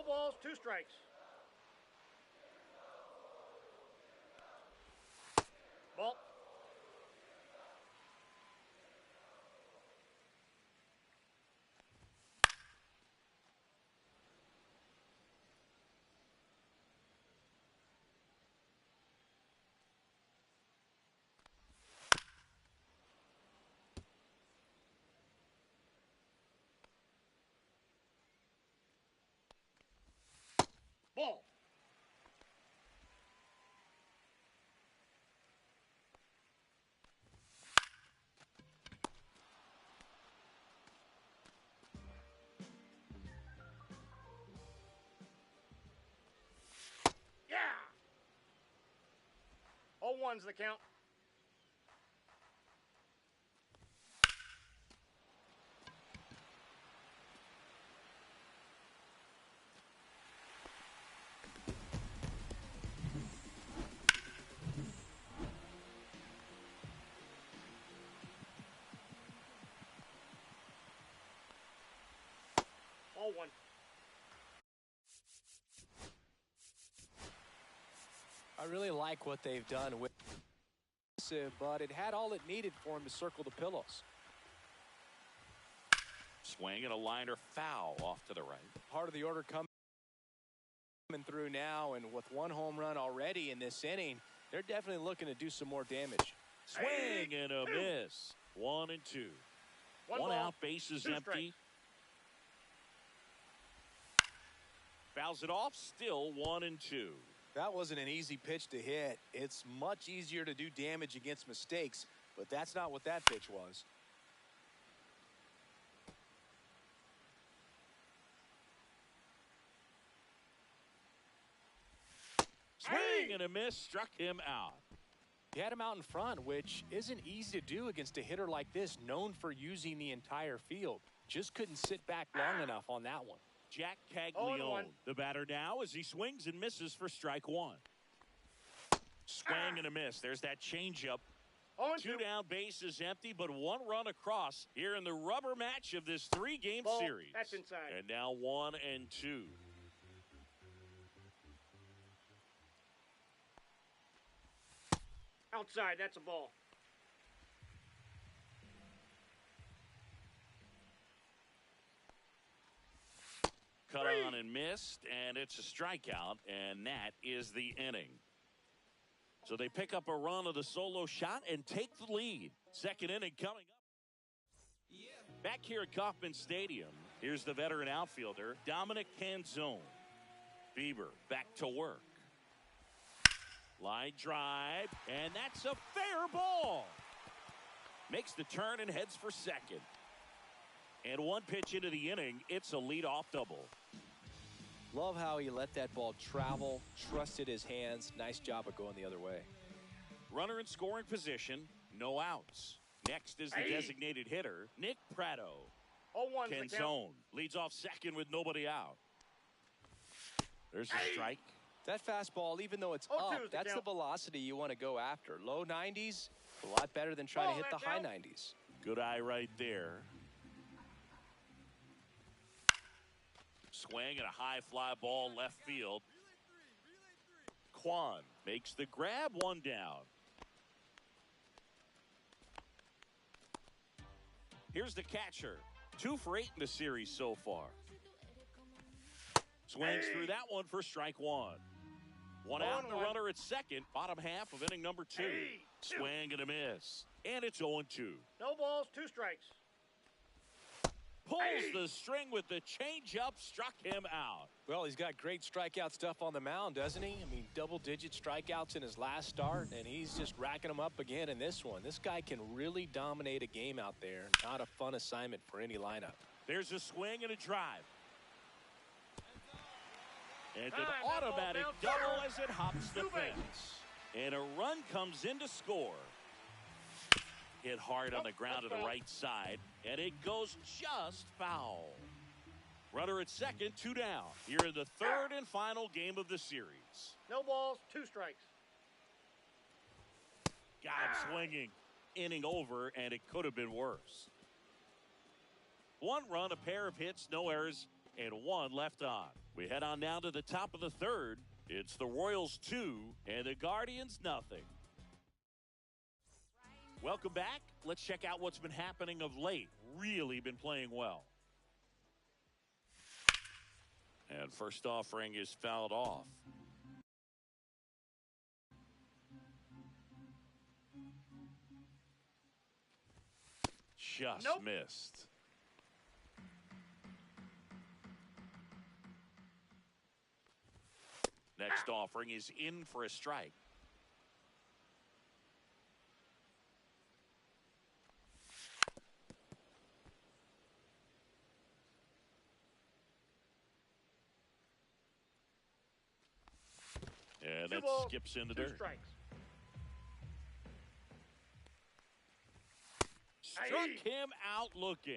balls, 2 strikes. Ball. Ball. Yeah. 0-1's the count. All one. I really like what they've done with it, but it had all it needed for him to circle the pillows. Swing and a liner foul off to the right. Part of the order coming through now, and with 1 home run already in this inning, they're definitely looking to do some more damage. Swing and a miss. 1 and 2. One out, bases empty. Strikes. Fouls it off, still 1 and 2. That wasn't an easy pitch to hit. It's much easier to do damage against mistakes, but that's not what that pitch was. Swing and a miss, struck him out. He had him out in front, which isn't easy to do against a hitter like this, known for using the entire field. Just couldn't sit back long enough on that one. Jack Caglione, the batter now, as he swings and misses for strike 1. Swing and a miss. There's that changeup. 2 down, bases empty, but 1 run across here in the rubber match of this 3-game series. That's inside. And now 1 and 2. Outside, that's a ball. Cut on and missed, and it's a strikeout, and that is the inning. So they pick up a run of the solo shot and take the lead. Second inning coming up. Back here at Kauffman Stadium, here's the veteran outfielder, Dominic Canzone. Bieber back to work. Line drive, and that's a fair ball. Makes the turn and heads for second. And 1 pitch into the inning, it's a leadoff double. Love how he let that ball travel, trusted his hands. Nice job of going the other way. Runner in scoring position, no outs. Next is the designated hitter, Nick Pratto. 0-1's the count. Canzone leads off second with nobody out. There's a strike. That fastball, even though it's 0-2 up, is the that's the count. velocity you want to go after. Low 90s, a lot better than trying to hit the high 90s. Good eye right there. Swing and a high fly ball left field. Kwan makes the grab, 1 down. Here's the catcher. 2 for 8 in the series so far. Swings through that one for strike 1. 1 out and the runner at second, bottom half of inning number 2. Swing and a miss. And it's 0-2. No balls, 2 strikes. Pulls the string with the changeup, struck him out. Well, he's got great strikeout stuff on the mound, doesn't he? I mean, double-digit strikeouts in his last start, and he's just racking them up again in this one. This guy can really dominate a game out there. Not a fun assignment for any lineup. There's a swing and a drive. And an automatic double as it hops the fence. And a run comes in to score. Hit hard on the ground to the right side, and it goes just foul. Runner at second, 2 down. Here in the 3rd and final game of the series. No balls, 2 strikes. Got him swinging. Inning over, and it could have been worse. 1 run, a pair of hits, no errors, and 1 left on. We head on down to the top of the third. It's the Royals 2 and the Guardians nothing. Welcome back. Let's check out what's been happening of late. Really been playing well. And first offering is fouled off. Just missed. Next offering is in for a strike. And that skips in the dirt. Strikes. Struck him out looking.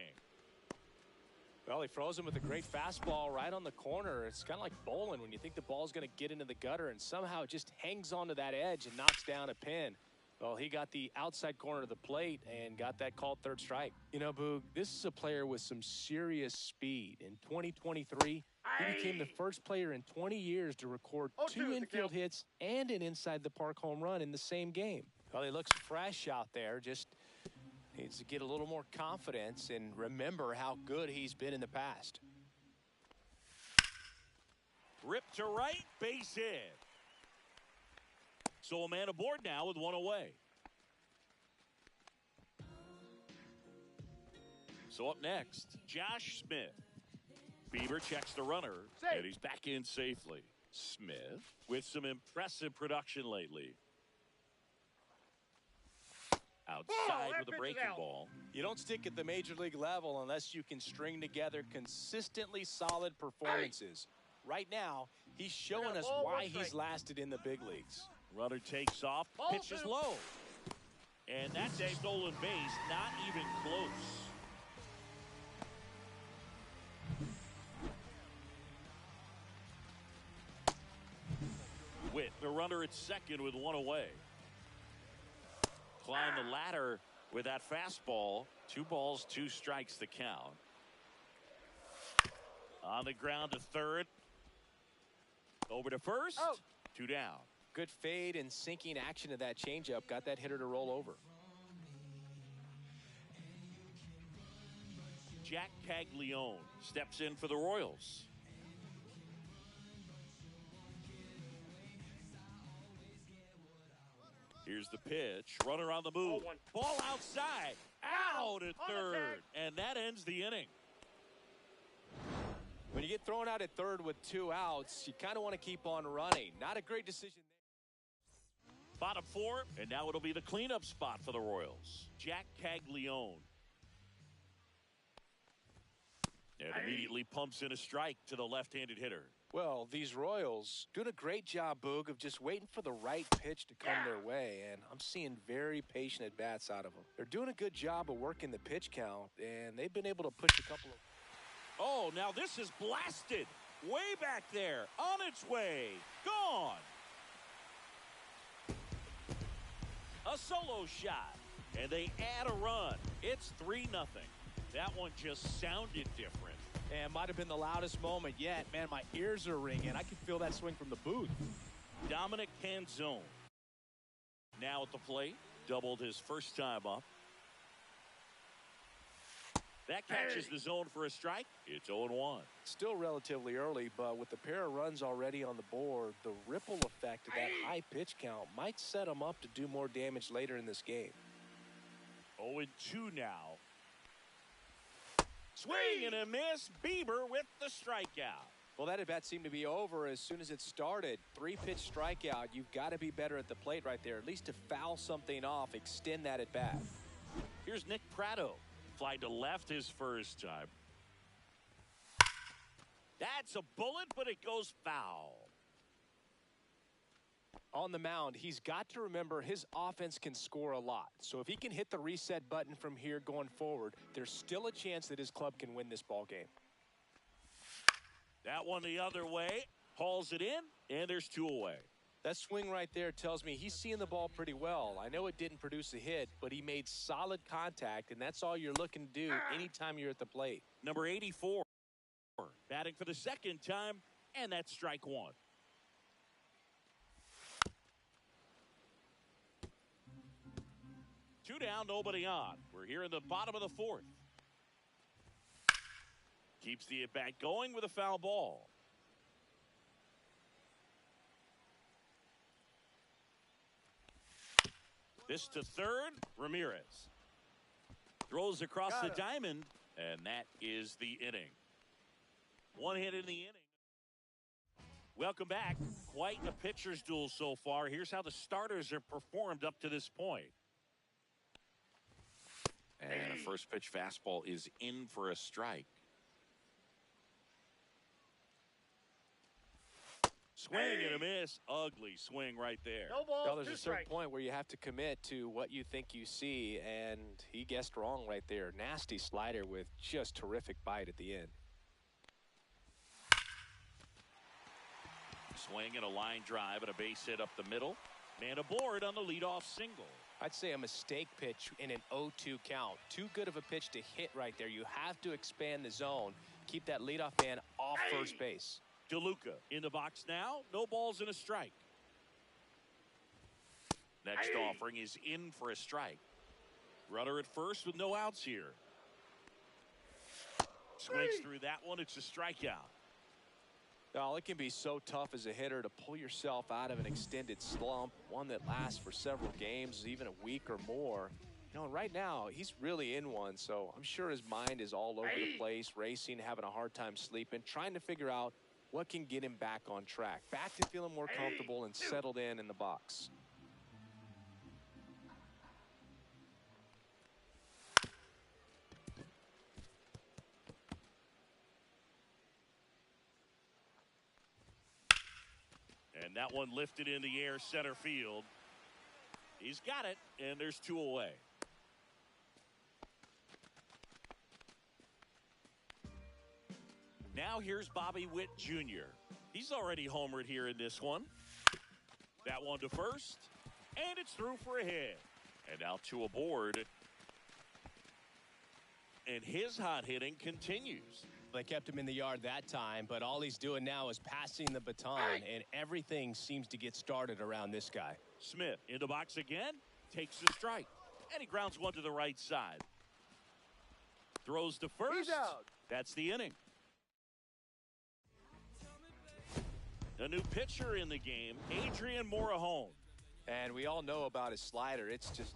Well, he froze him with a great fastball right on the corner. It's kind of like bowling when you think the ball's going to get into the gutter and somehow it just hangs onto that edge and knocks down a pin. Well, he got the outside corner of the plate and got that called third strike. You know, Boog, this is a player with some serious speed. In 2023, he became the first player in 20 years to record 2 infield hits and an inside the park home run in the same game. Well, he looks fresh out there. Just needs to get a little more confidence and remember how good he's been in the past. Rip to right, base hit. So a man aboard now with one away. So up next, Josh Smith. Bieber checks the runner, and he's back in safely. Smith with some impressive production lately. Outside with a breaking ball. You don't stick at the major league level unless you can string together consistently solid performances. Right now, he's showing us why he's lasted in the big leagues. Runner takes off, pitches low. And that's a stolen base, not even close. Witt, the runner at second with one away. Climb the ladder with that fastball. 2 balls, 2 strikes to count. On the ground to third. Over to first. 2 down. Good fade and sinking action of that changeup got that hitter to roll over. Jack Caglione steps in for the Royals. Here's the pitch. Runner on the move. Ball outside. Out at third. And that ends the inning. When you get thrown out at third with 2 outs, you kind of want to keep on running. Not a great decision there. Bottom 4, and now it'll be the cleanup spot for the Royals. Jack Caglione. And immediately pumps in a strike to the left-handed hitter. Well, these Royals doing a great job, Boog, of just waiting for the right pitch to come their way, and I'm seeing very patient at-bats out of them. They're doing a good job of working the pitch count, and they've been able to push a couple of... Oh, now this is blasted. Way back there. On its way. Gone. A solo shot. And they add a run. It's 3-0. That one just sounded different. And might have been the loudest moment yet. Man, my ears are ringing. I can feel that swing from the booth. Dominic Canzone. Now at the plate. Doubled his first time up. That catches the zone for a strike. It's 0-1. Still relatively early, but with the pair of runs already on the board, the ripple effect of that high pitch count might set them up to do more damage later in this game. 0-2 now. Swing and a miss. Bieber with the strikeout. Well, that at-bat seemed to be over as soon as it started. 3-pitch strikeout. You've got to be better at the plate right there, at least to foul something off, extend that at-bat. Here's Nick Pratto. Fly to left his first time. That's a bullet, but it goes foul. On the mound, he's got to remember his offense can score a lot. So if he can hit the reset button from here going forward, there's still a chance that his club can win this ball game. That one the other way. Hauls it in, and there's 2 away. That swing right there tells me he's seeing the ball pretty well. I know it didn't produce a hit, but he made solid contact, and that's all you're looking to do anytime you're at the plate. Number 84. Batting for the second time, And that's strike one. Two down, nobody on. We're here in the bottom of the fourth. Keeps the at-bat going with a foul ball. This to third, Ramirez. Throws across the diamond, and that is the inning. One hit in the inning. Welcome back. Quite a pitcher's duel so far. Here's how the starters have performed up to this point. And a first pitch fastball is in for a strike. Swing and a miss. Ugly swing right there. No balls, Well, there's two a certain strikes. point where you have to commit to what you think you see, and he guessed wrong right there. Nasty slider with just terrific bite at the end. Swing and a line drive and a base hit up the middle. Man aboard on the leadoff single. I'd say a mistake pitch in an 0-2 count. Too good of a pitch to hit right there. You have to expand the zone. Keep that leadoff man off first base. DeLuca in the box now. No balls and a strike. Next offering is in for a strike. Runner at first with no outs here. Swings through that one. It's a strikeout. Now, it can be so tough as a hitter to pull yourself out of an extended slump, one that lasts for several games, even a week or more. You know, and right now, he's really in one, so I'm sure his mind is all over the place, racing, having a hard time sleeping, trying to figure out what can get him back on track, back to feeling more comfortable and settled in the box. And that one lifted in the air center field. He's got it, and there's two away. Now here's Bobby Witt Jr. He's already homered here in this one. That one to first, and it's through for a hit. And now two aboard. And his hot hitting continues. They kept him in the yard that time, but all he's doing now is passing the baton, and everything seems to get started around this guy. Smith in the box again, takes the strike, and he grounds one to the right side. Throws to first. He's out. That's the inning. A new pitcher in the game, Adrian Morejon. And we all know about his slider. It's just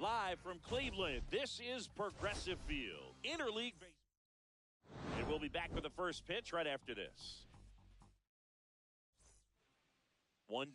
live from Cleveland. This is Progressive Field, Interleague Baseball. And we'll be back with the first pitch right after this. One.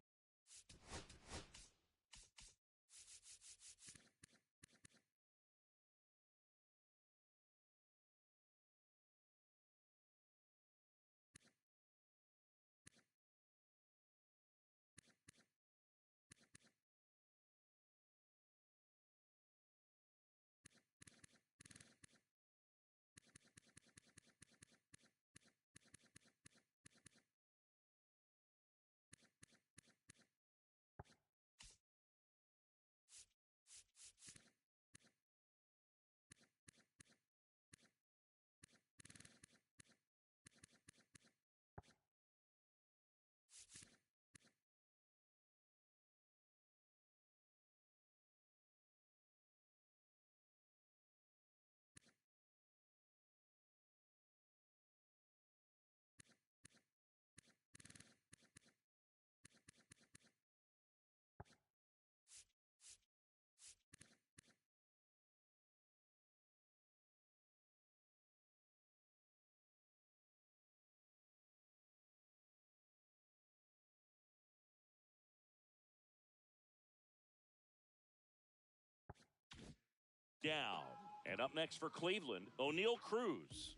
Down. And up next for Cleveland, O'Neal Cruz.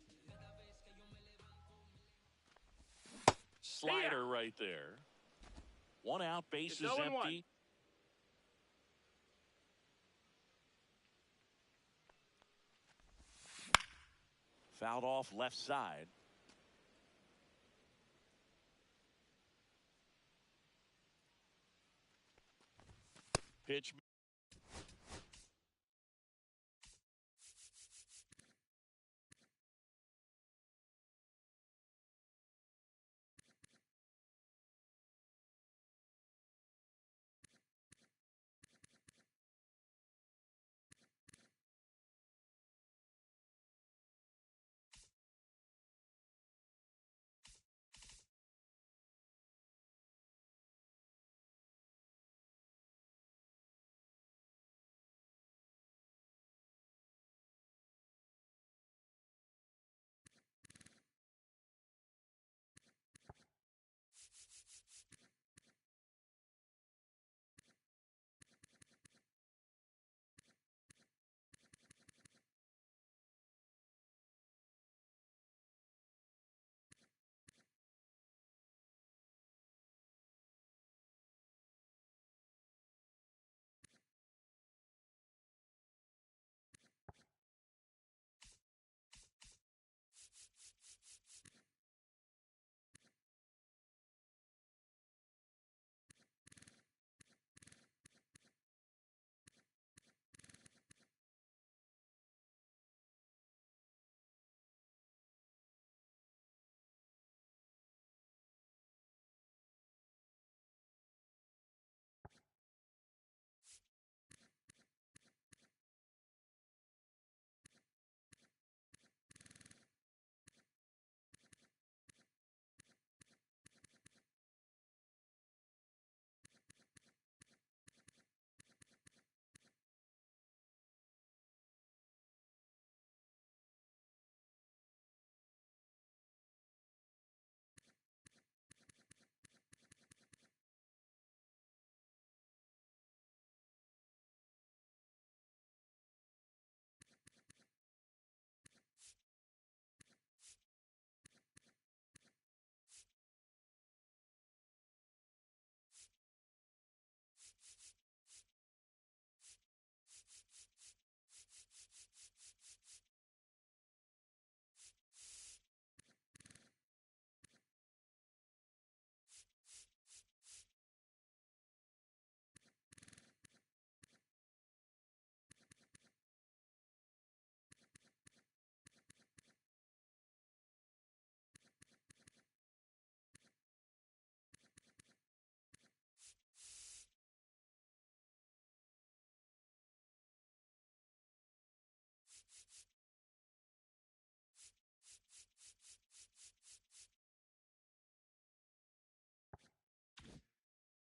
Slider right there. One out, base is 0-1. empty. Fouled off left side. Pitch.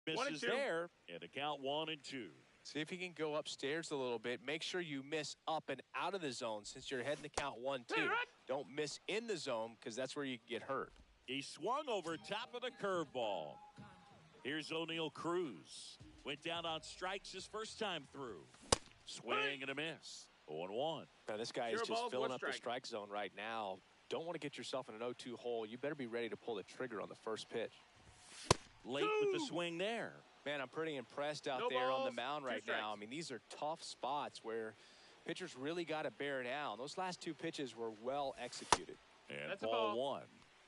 Misses there, and a count 1-2. See if he can go upstairs a little bit. Make sure you miss up and out of the zone since you're heading the count 1-2. Don't miss in the zone because that's where you can get hurt. He swung over top of the curveball. Here's O'Neill Cruz. Went down on strikes his first time through. Swing and a miss. 0-1. Now this guy is just filling up the strike zone right now. Don't want to get yourself in an 0-2 hole. You better be ready to pull the trigger on the first pitch. Late with the swing there. Man, I'm pretty impressed out there on the mound right now. I mean, these are tough spots where pitchers really got to bear down. Those last 2 pitches were well executed. And that's ball 1.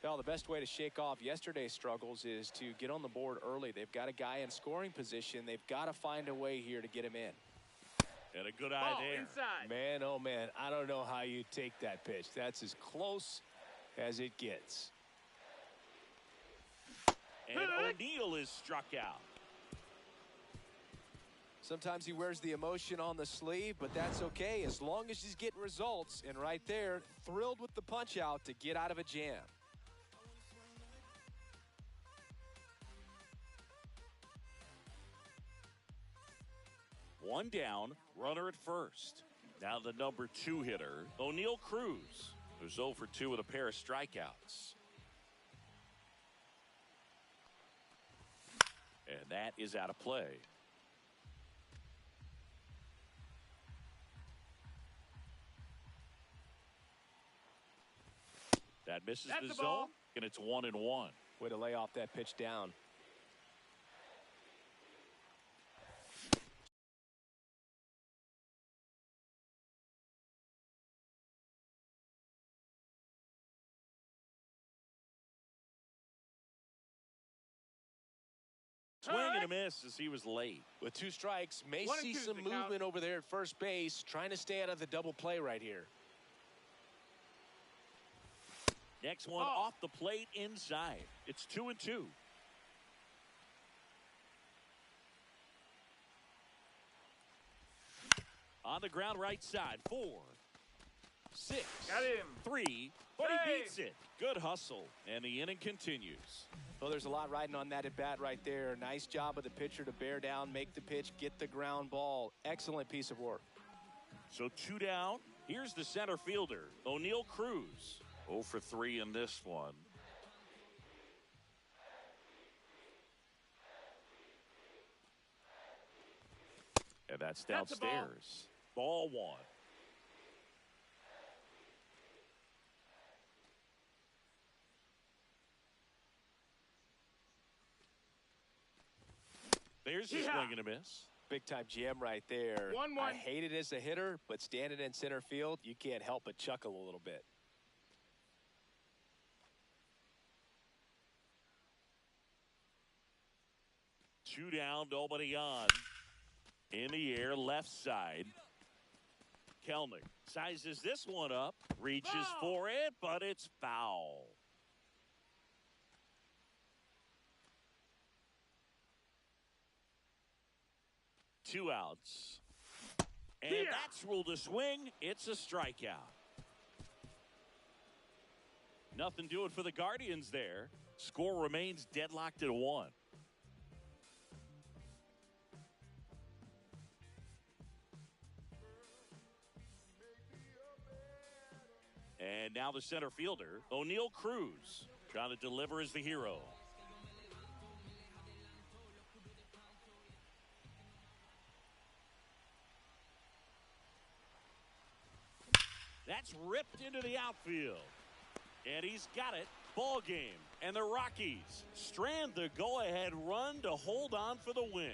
Well, the best way to shake off yesterday's struggles is to get on the board early. They've got a guy in scoring position. They've got to find a way here to get him in. And a good eye there. Inside. Man, oh man, I don't know how you take that pitch. That's as close as it gets. And O'Neill is struck out. Sometimes he wears the emotion on the sleeve, but that's okay as long as he's getting results. And right there, thrilled with the punch out to get out of a jam. One down, runner at first. Now the number 2 hitter, O'Neill Cruz, who's 0 for 2 with a pair of strikeouts. And that is out of play. That misses the zone, and it's 1-1. Way to lay off that pitch down. Swing and a miss as he was late. With 2 strikes, may see some movement over there at first base, trying to stay out of the double play right here. Next one off the plate inside. It's 2-2. On the ground right side. 4, 6, Got him. 3, but he beats it. Good hustle, and the inning continues. Well, there's a lot riding on that at bat right there. Nice job of the pitcher to bear down, make the pitch, get the ground ball. Excellent piece of work. So 2 down. Here's the center fielder, O'Neill Cruz. 0 for 3 in this one. And that's downstairs. Ball 1. There's a swing and a miss. Big time jam right there. 1-1. I hate it as a hitter, but standing in center field, you can't help but chuckle a little bit. Two down, nobody on. In the air, left side. Kelnick sizes this one up, reaches for it, but it's foul. Two outs. And that's ruled a swing. It's a strikeout. Nothing doing for the Guardians there. Score remains deadlocked at 1. And now the center fielder, O'Neill Cruz, trying to deliver as the hero. That's ripped into the outfield. And he's got it. Ball game. And the Rockies strand the go-ahead run to hold on for the win.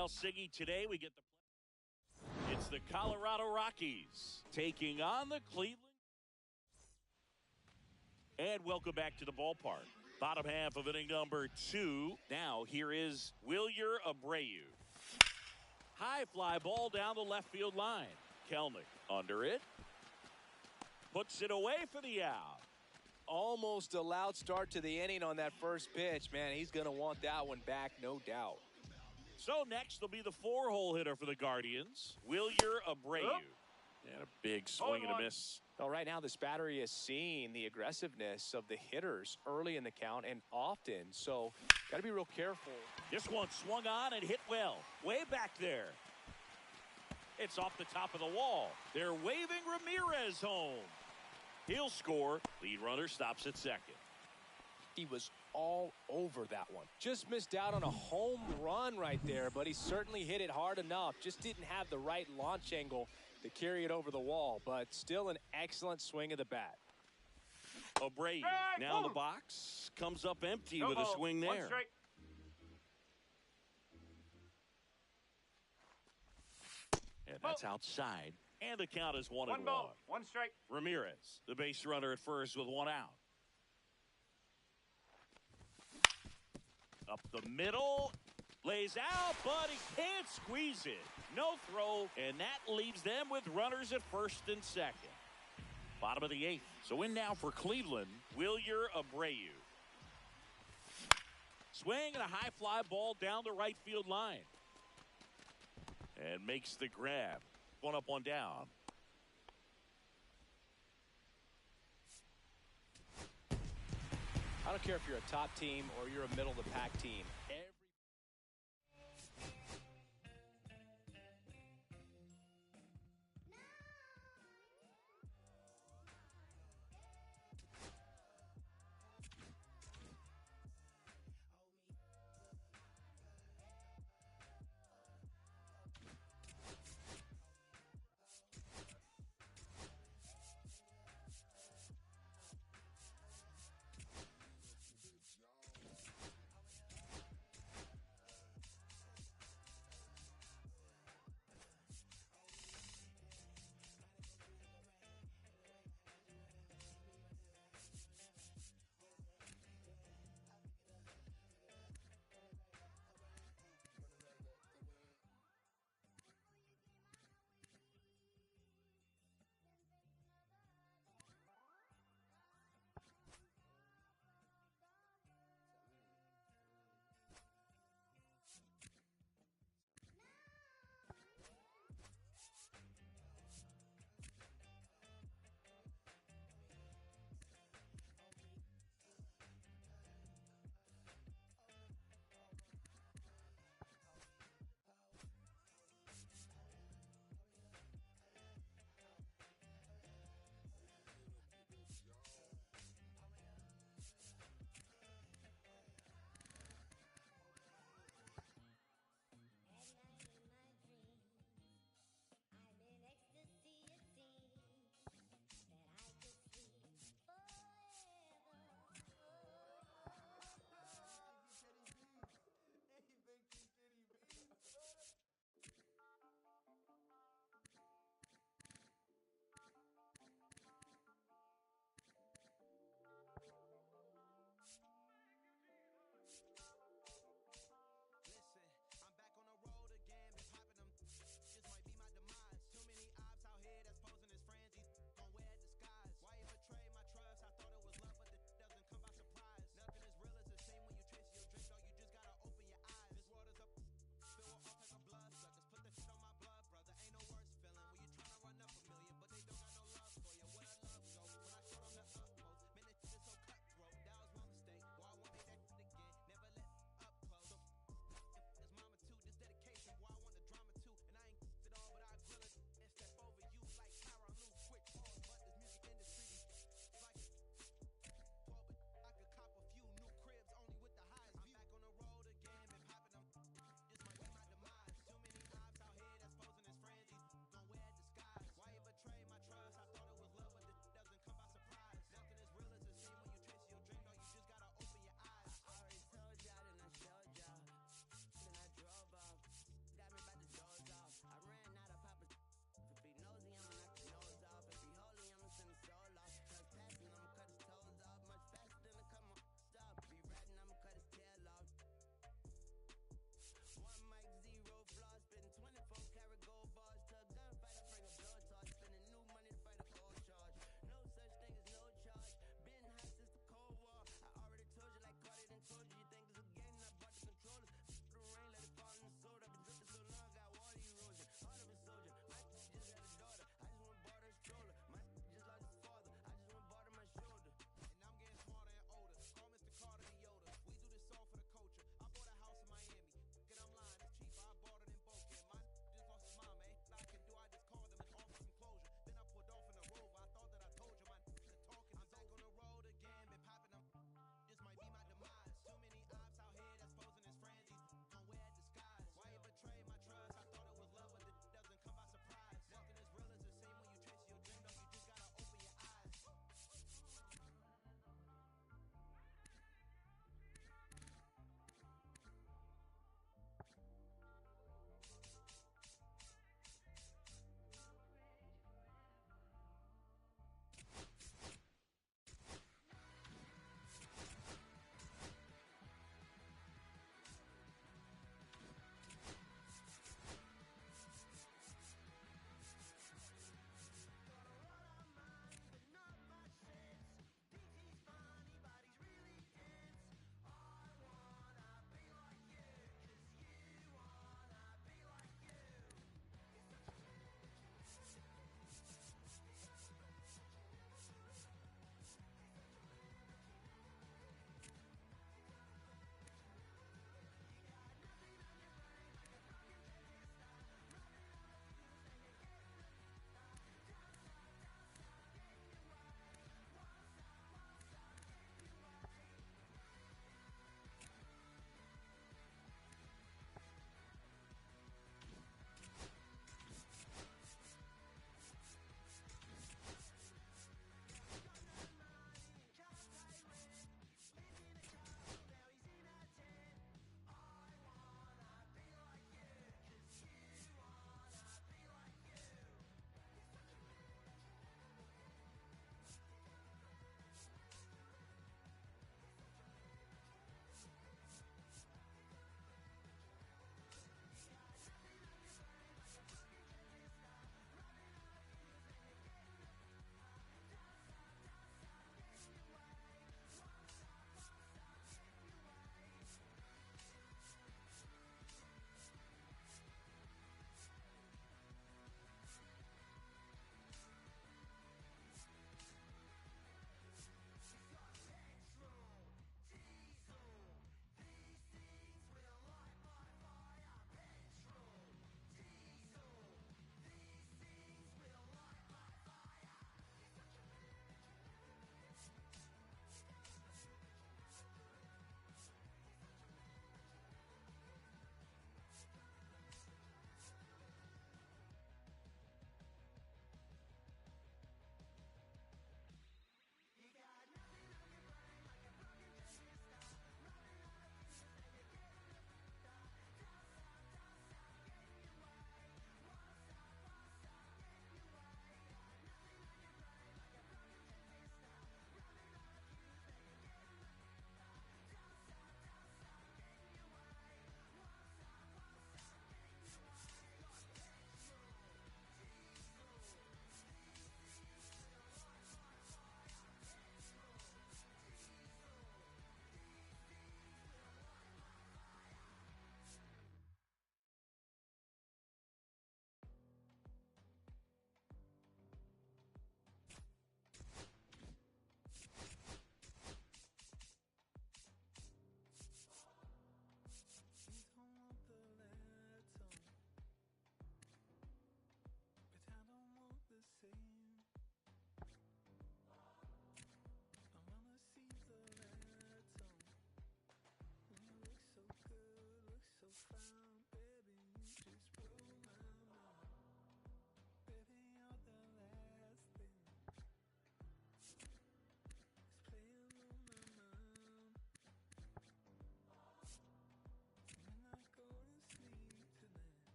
Well, Siggy, today we get it's the Colorado Rockies taking on the Cleveland. And welcome back to the ballpark. Bottom half of inning number 2. Now here is Wilyer Abreu. High fly ball down the left field line. Kelnick under it. Puts it away for the out. Almost a loud start to the inning on that first pitch. Man, he's going to want that one back, no doubt. So next will be the 4-hole hitter for the Guardians, Wilyer Abreu. And a big swing and a miss. Well, right now this battery is seeing the aggressiveness of the hitters early in the count and often. So got to be real careful. This one swung on and hit well. Way back there. It's off the top of the wall. They're waving Ramirez home. He'll score. Lead runner stops at second. He was all over that one. Just missed out on a home run right there, but he certainly hit it hard enough. Just didn't have the right launch angle to carry it over the wall, but still an excellent swing of the bat. Abreu now in the box. Comes up empty with a swing there. And that's outside. And the count is 1-1. 1 strike. Ramirez, the base runner at first with 1 out. Up the middle. Lays out, but he can't squeeze it. No throw, and that leaves them with runners at first and second. Bottom of the 8th. So in now for Cleveland, Wilyer Abreu. Swing and a high fly ball down the right field line. And makes the grab. 1 up, 1 down. I don't care if you're a top team or you're a middle of the pack team.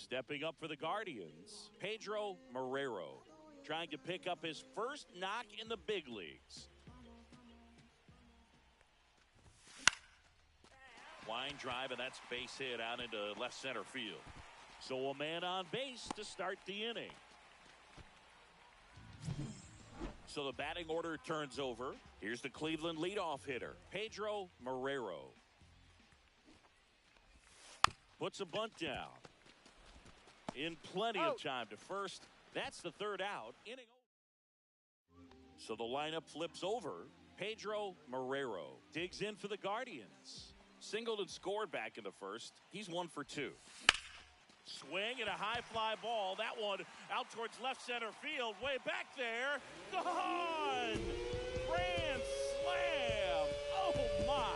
Stepping up for the Guardians, Pedro Marrero, trying to pick up his first knock in the big leagues. Line drive, and that's base hit out into left center field. So a man on base to start the inning. So the batting order turns over. Here's the Cleveland leadoff hitter, Pedro Marrero. Puts a bunt down. In plenty of time to first. That's the third out. Inning over. So the lineup flips over. Pedro Marrero digs in for the Guardians. Singled and scored back in the first. He's 1 for 2. Swing and a high fly ball. That one out towards left center field. Way back there. Gone! Grand slam! Oh my!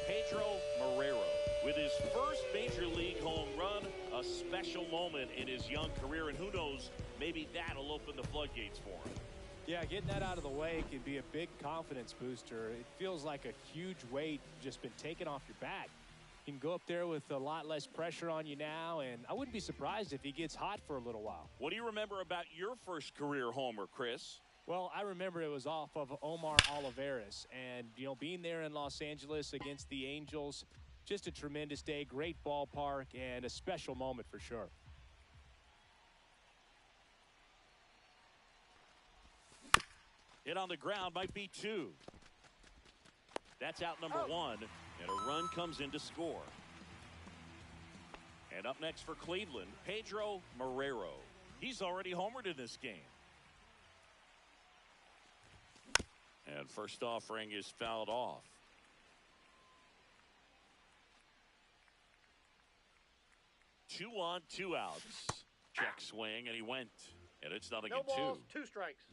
Pedro Marrero with his first major league home run. A special moment in his young career. And who knows, maybe that'll open the floodgates for him. Yeah, getting that out of the way can be a big confidence booster. It feels like a huge weight just been taken off your back. You can go up there with a lot less pressure on you now, and I wouldn't be surprised if he gets hot for a little while. What do you remember about your first career homer, Chris? Well, I remember it was off of Omar Olivares, and, being there in Los Angeles against the Angels, just a tremendous day, great ballpark, and a special moment for sure. Hit on the ground, might be 2. That's out number 1, and a run comes in to score. And up next for Cleveland, Pedro Marrero. He's already homered in this game. And first offering is fouled off. Two on, 2 outs. Check swing, and he went. And it's nothing No in 2. balls, 2 strikes.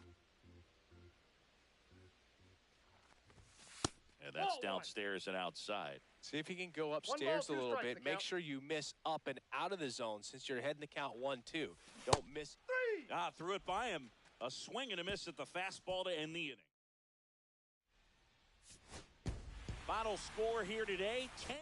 And that's Ball 1. downstairs and outside. See if you can go ball, upstairs a 2 little strikes, bit. the Make count. sure you miss up and out of the zone since you're heading the count 1-2. Don't miss. 3. Threw it by him. A swing and a miss at the fastball to end the inning. Final score here today, 10.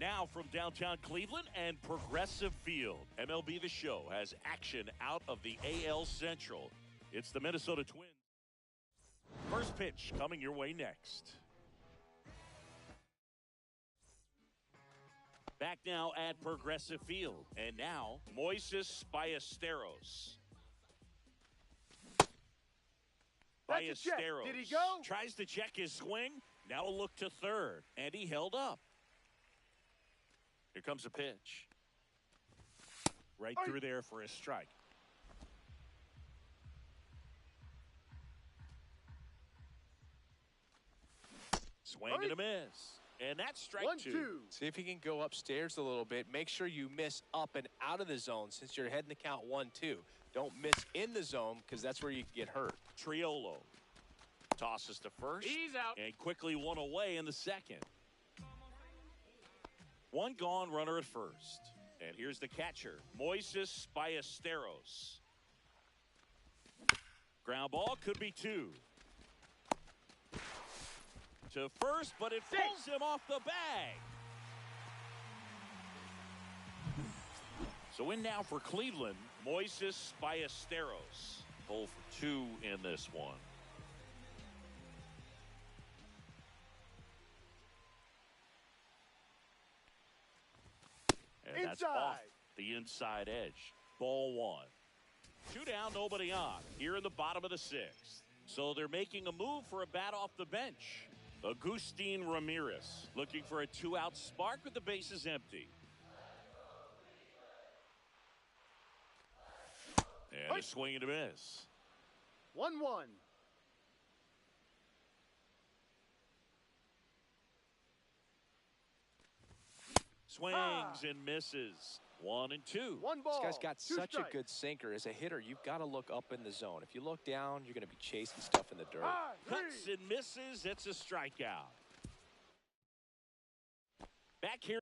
Now from downtown Cleveland and Progressive Field, MLB The Show has action out of the AL Central. It's the Minnesota Twins. First pitch coming your way next. Back now at Progressive Field. And now, Moises Ballesteros. That's a check. Did he go? Tries to check his swing. Now a look to third. And he held up. Here comes a pitch. Right through there for a strike. Swing and a miss. And that's strike 1-2. See if you can go upstairs a little bit. Make sure you miss up and out of the zone since you're heading the count 1-2. Don't miss in the zone because that's where you get hurt. Triolo tosses to first. He's out. And quickly one away in the second. One gone, runner at first. And here's the catcher, Moises Ballesteros. Ground ball could be two. To first, but it pulls him off the bag. So in now for Cleveland, Moises Ballesteros. 0 for 2 in this one. And that's off the inside edge. Ball one. 2 down, nobody on. Here in the bottom of the 6th. So they're making a move for a bat off the bench. Agustin Ramirez looking for a 2-out spark with the bases empty. And a swing and a miss. 1-1. Swings and misses. 1 and 2. One ball. This guy's got such strikes. a good sinker. As a hitter, you've got to look up in the zone. If you look down, you're going to be chasing stuff in the dirt. Cuts and misses. It's a strikeout. Back here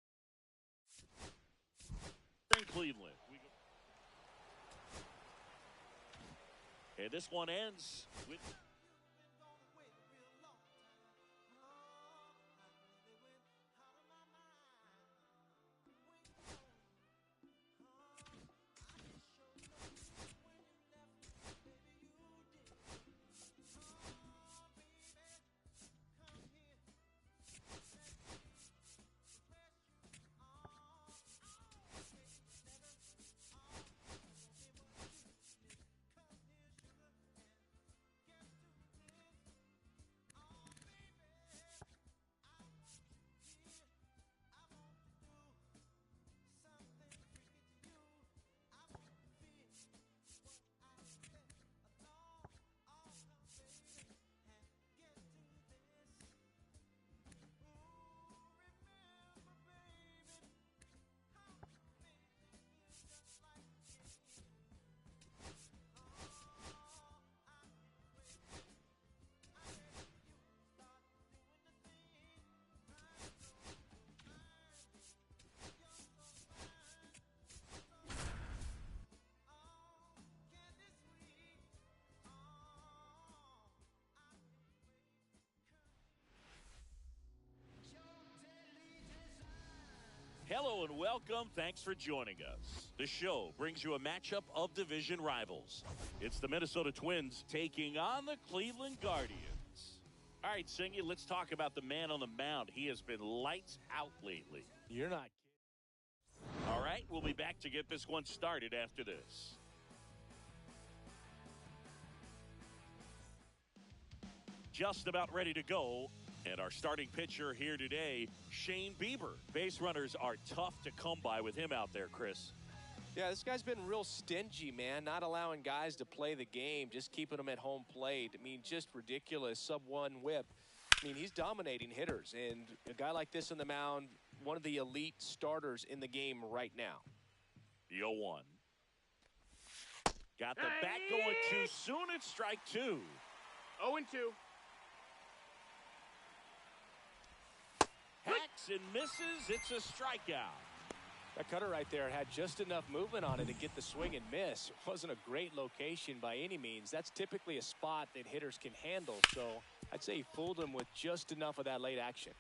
in Cleveland. And this one ends with... Hello and welcome. Thanks for joining us. The show brings you a matchup of division rivals. It's the Minnesota Twins taking on the Cleveland Guardians. All right, Singy, let's talk about the man on the mound. He has been lights out lately. You're not kidding. All right, we'll be back to get this one started after this. Just about ready to go. And our starting pitcher here today, Shane Bieber. Base runners are tough to come by with him out there, Chris. Yeah, this guy's been real stingy, man. Not allowing guys to play the game, just keeping them at home plate. I mean, just ridiculous. Sub-1 whip. I mean, he's dominating hitters. And a guy like this on the mound, one of the elite starters in the game right now. The 0-1. Got the bat going too soon. It's strike 2. 0-2. Hacks and misses. It's a strikeout. That cutter right there had just enough movement on it to get the swing and miss. It wasn't a great location by any means. That's typically a spot that hitters can handle. So I'd say he fooled him with just enough of that late action.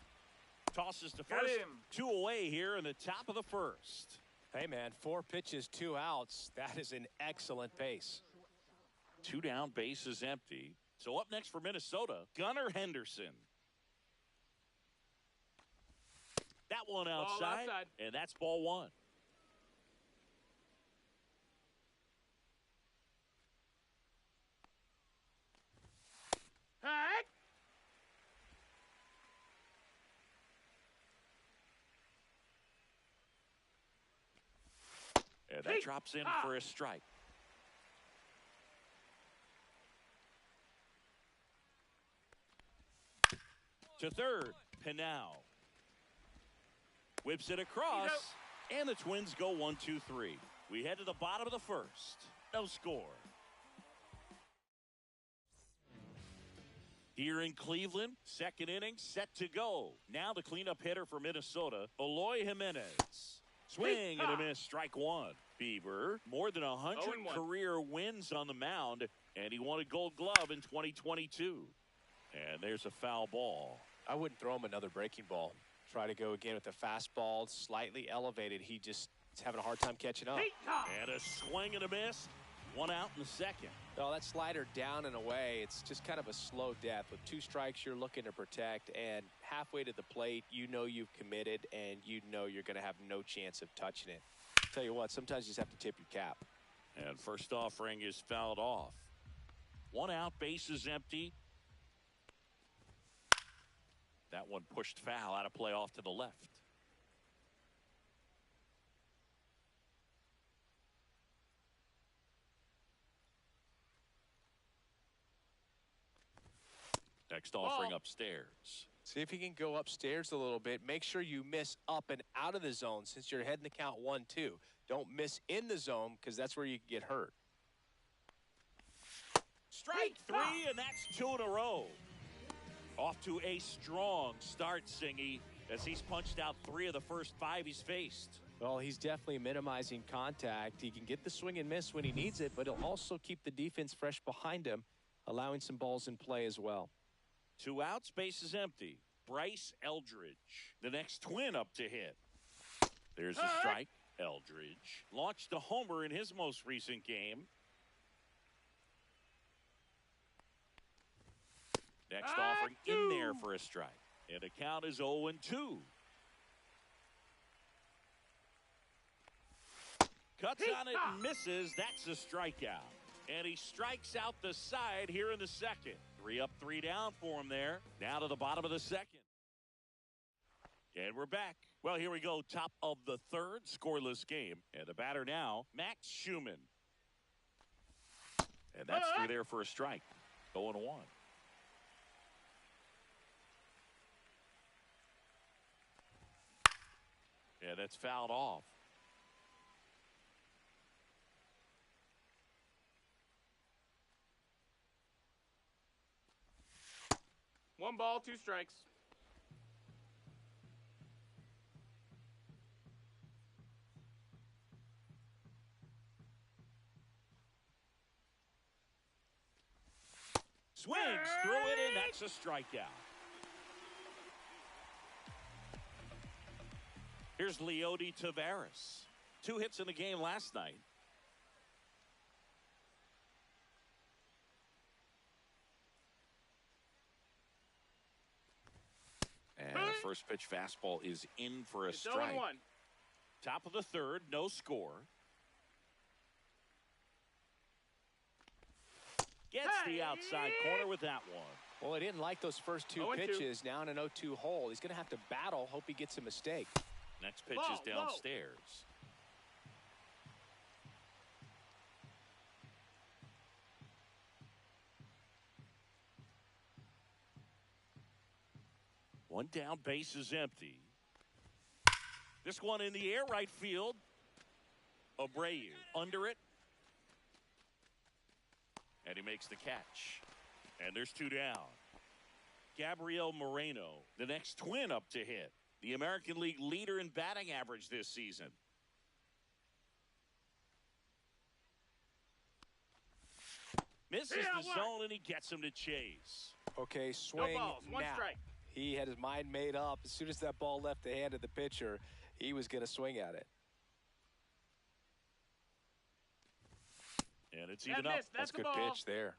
Tosses to first. 2 away here in the top of the first. Hey, man, 4 pitches, 2 outs. That is an excellent pace. 2 down, bases empty. So up next for Minnesota, Gunnar Henderson. That one outside, and that's ball 1. And that drops in for a strike. To third, Pinal. Whips it across, and the Twins go 1-2-3. We head to the bottom of the first. No score. Here in Cleveland, second inning set to go. Now the cleanup hitter for Minnesota, Eloy Jimenez. Swing and a miss, strike 1. Bieber, more than 100 career wins on the mound, and he won a Gold Glove in 2022. And there's a foul ball. I wouldn't throw him another breaking ball. Try to go again with the fastball, slightly elevated. He just is having a hard time catching up. And a swing and a miss. 1 out in the second. Oh, that slider down and away. It's just kind of a slow death. With 2 strikes, you're looking to protect, and halfway to the plate, you know you've committed, and you know you're going to have no chance of touching it. Tell you what, sometimes you just have to tip your cap. And first offering is fouled off. 1 out, bases empty. That one pushed foul, out of play off to the left. Next offering upstairs. See if you can go upstairs a little bit. Make sure you miss up and out of the zone since you're heading to count 1-2. Don't miss in the zone because that's where you can get hurt. Strike 3, and that's 2 in a row. Off to a strong start, Singy, as he's punched out 3 of the first 5 he's faced. Well, he's definitely minimizing contact. He can get the swing and miss when he needs it, but he'll also keep the defense fresh behind him, allowing some balls in play as well. 2 outs, bases empty. Bryce Eldridge, the next Twin up to hit. There's a strike. Eldridge launched a homer in his most recent game. Next offering in there for a strike. And the count is 0-2. Cuts on it and misses. That's a strikeout. And he strikes out the side here in the second. 3 up, 3 down for him there. Now to the bottom of the second. And we're back. Well, here we go. Top of the third, scoreless game. And the batter now, Max Schumann. And that's 3 there for a strike. 0-1. And that's fouled off. One ball, 2 strikes. Swings through it, and that's a strikeout. Here's Leody Taveras. 2 hits in the game last night. And the first pitch fastball is in for a strike. 0-1. Top of the third, no score. Gets the outside corner with that one. Well, he didn't like those first 2 pitches. Now in an 0-2 hole. He's going to have to battle. Hope he gets a mistake. Next pitch is downstairs. One down, base is empty. This one in the air, right field. Abreu under it. And he makes the catch. And there's 2 down. Gabriel Moreno, the next Twin up to hit. The American League leader in batting average this season. Misses the zone, and he gets him to chase. Okay, swing. No balls, 1 strike. He had his mind made up. As soon as that ball left the hand of the pitcher, he was going to swing at it. And it's That even up. missed. That's a good a ball. pitch there.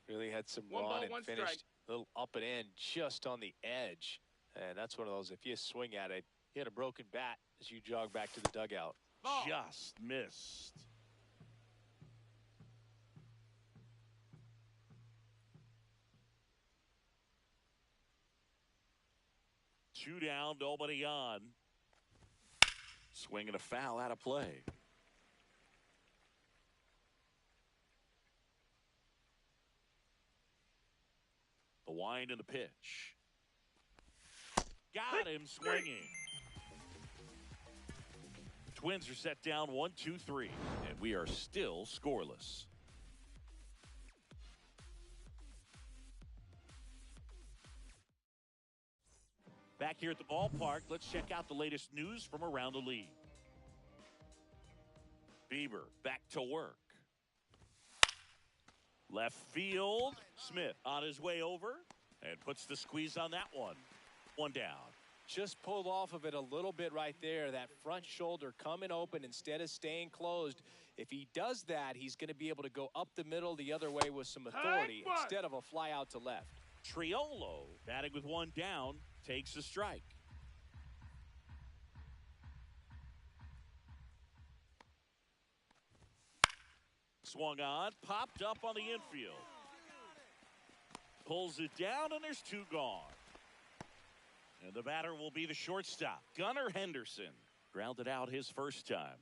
Really had some One run ball, and one finished strike. a little up and in just on the edge. And that's one of those, if you swing at it, you hit a broken bat as you jog back to the dugout. Ball. Just missed. Two down, nobody on. Swing and a foul out of play. The wind and the pitch. Got him swinging. Twins are set down 1-2-3, and we are still scoreless. Back here at the ballpark, let's check out the latest news from around the league. Bieber back to work. Left field, Smith on his way over and puts the squeeze on that one. One down. Just pulled off of it a little bit right there. That front shoulder coming open instead of staying closed. If he does that, he's going to be able to go up the middle the other way with some authority instead of a fly out to left. Triolo batting with one down takes a strike. Swung on, popped up on the infield. Pulls it down, and there's two gone. And the batter will be the shortstop, Gunnar Henderson. Grounded out his first time.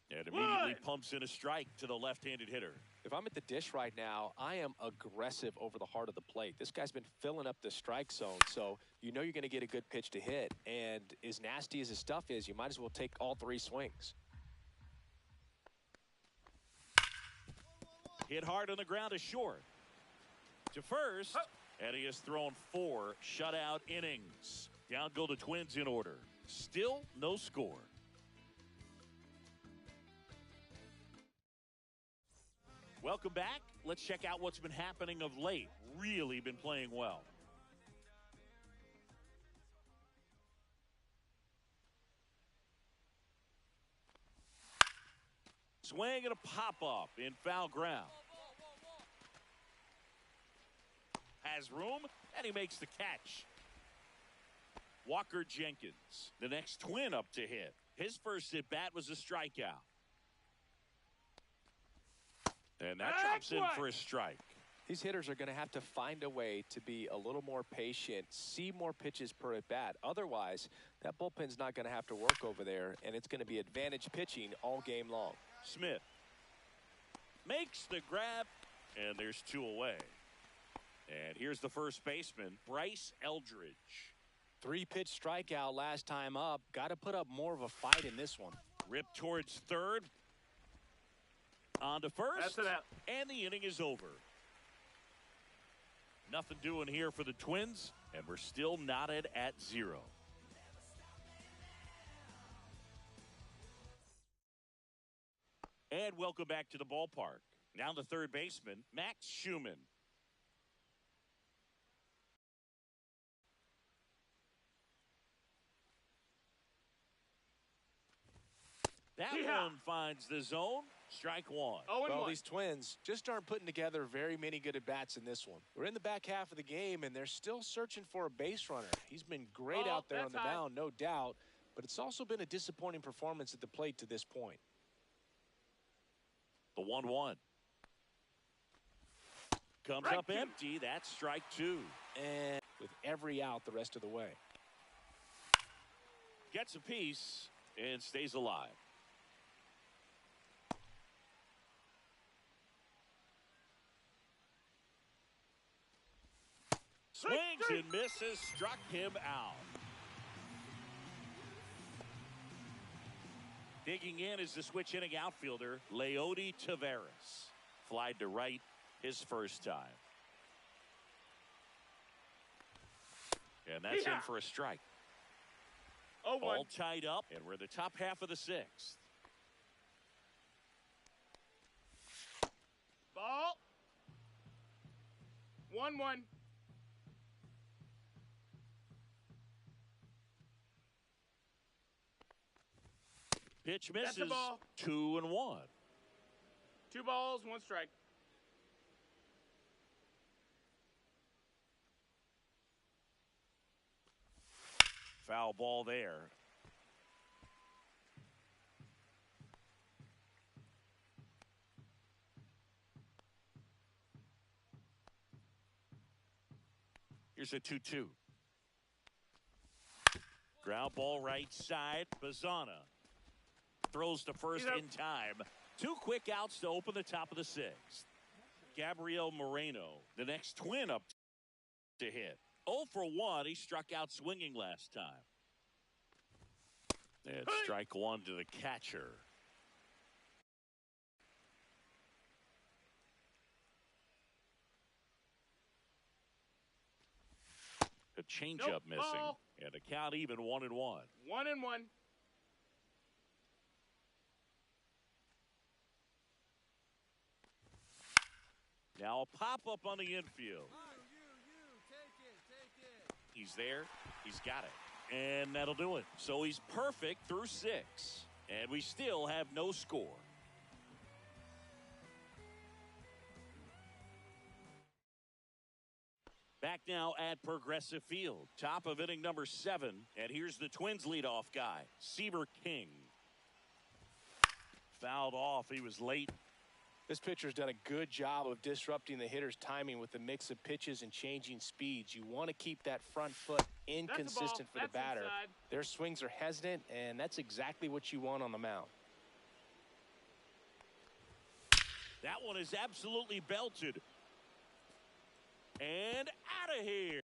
And immediately pumps in a strike to the left-handed hitter. If I'm at the dish right now, I am aggressive over the heart of the plate. This guy's been filling up the strike zone, so you know you're going to get a good pitch to hit. And as nasty as his stuff is, you might as well take all three swings. Hit hard on the ground is short. To first, and he has thrown 4 shutout innings. Down go the Twins in order. Still no score. Welcome back. Let's check out what's been happening of late. Really been playing well. Swing and a pop-up in foul ground. Has room, and he makes the catch. Walker Jenkins, the next Twin up to hit. His first at-bat was a strikeout. And that drops in for a strike. These hitters are going to have to find a way to be a little more patient, see more pitches per at-bat. Otherwise, that bullpen's not going to have to work over there, and it's going to be advantage pitching all game long. Smith makes the grab, and there's 2 away. And here's the first baseman, Bryce Eldridge. 3-pitch strikeout last time up. Got to put up more of a fight in this one. Ripped towards third. On to first. That's it out. And the inning is over. Nothing doing here for the Twins, and we're still knotted at 0. And welcome back to the ballpark. Now the third baseman, Max Schumann. That one finds the zone. Strike 1. Well, these Twins just aren't putting together very many good at-bats in this one. We're in the back half of the game, and they're still searching for a base runner. He's been great out there on the mound, no doubt, but it's also been a disappointing performance at the plate to this point. The 1-1. Comes up empty. That's strike 2. And with every out the rest of the way. Gets a piece and stays alive. Swings and misses, struck him out. Digging in is the switch hitting outfielder, Leody Taveras. Flied to right his first time. And that's in for a strike. All tied up, and we're in the top half of the 6th. Ball. 1-1. Pitch That's a misses. ball. 2-1. 2 balls, 1 strike. Foul ball there. Here's a 2-2. Ground ball right side. Bazana throws to first in time. 2 quick outs to open the top of the 6th. Gabriel Moreno, the next Twin up to hit. 0 for 1. He struck out swinging last time. And strike 1 to the catcher. A changeup missing. Ball. And a count even 1-1. 1-1. Now a pop-up on the infield. He's there. He's got it. And that'll do it. So he's perfect through 6. And we still have no score. Back now at Progressive Field. Top of inning number 7. And here's the Twins leadoff guy, Seaver King. Fouled off. He was late. This pitcher's done a good job of disrupting the hitter's timing with the mix of pitches and changing speeds. You want to keep that front foot inconsistent for the batter. Inside. Their swings are hesitant, and that's exactly what you want on the mound. That one is absolutely belted. And out of here.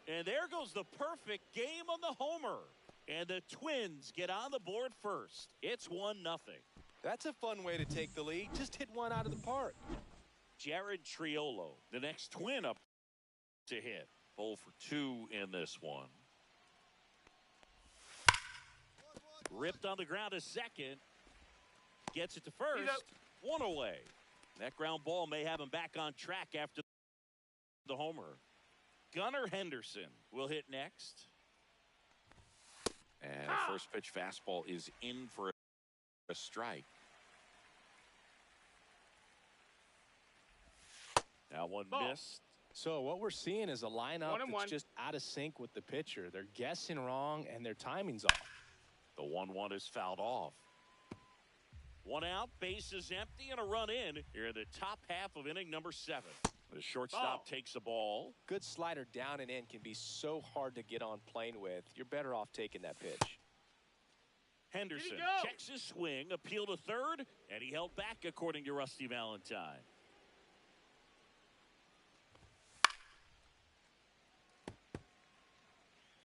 And there goes the perfect game on the homer. And the Twins get on the board first. It's 1-0. That's a fun way to take the lead. Just hit one out of the park. Jared Triolo, the next Twin up to hit. 0 for 2 in this one. Ripped on the ground to second. Gets it to first. 1 away. That ground ball may have him back on track after the homer. Gunnar Henderson will hit next. And the first pitch fastball is in for a strike. Now one Ball. missed. So what we're seeing is a lineup 1-1. that's just out of sync with the pitcher. They're guessing wrong, and their timing's off. The 1-1 is fouled off. 1 out, bases empty, and a run in here in the top half of inning number 7. The shortstop Ball. takes the ball. Good slider down and in can be so hard to get on plane with. You're better off taking that pitch. Henderson go? checks his swing, appeal to third, and he held back according to Rusty Valentine.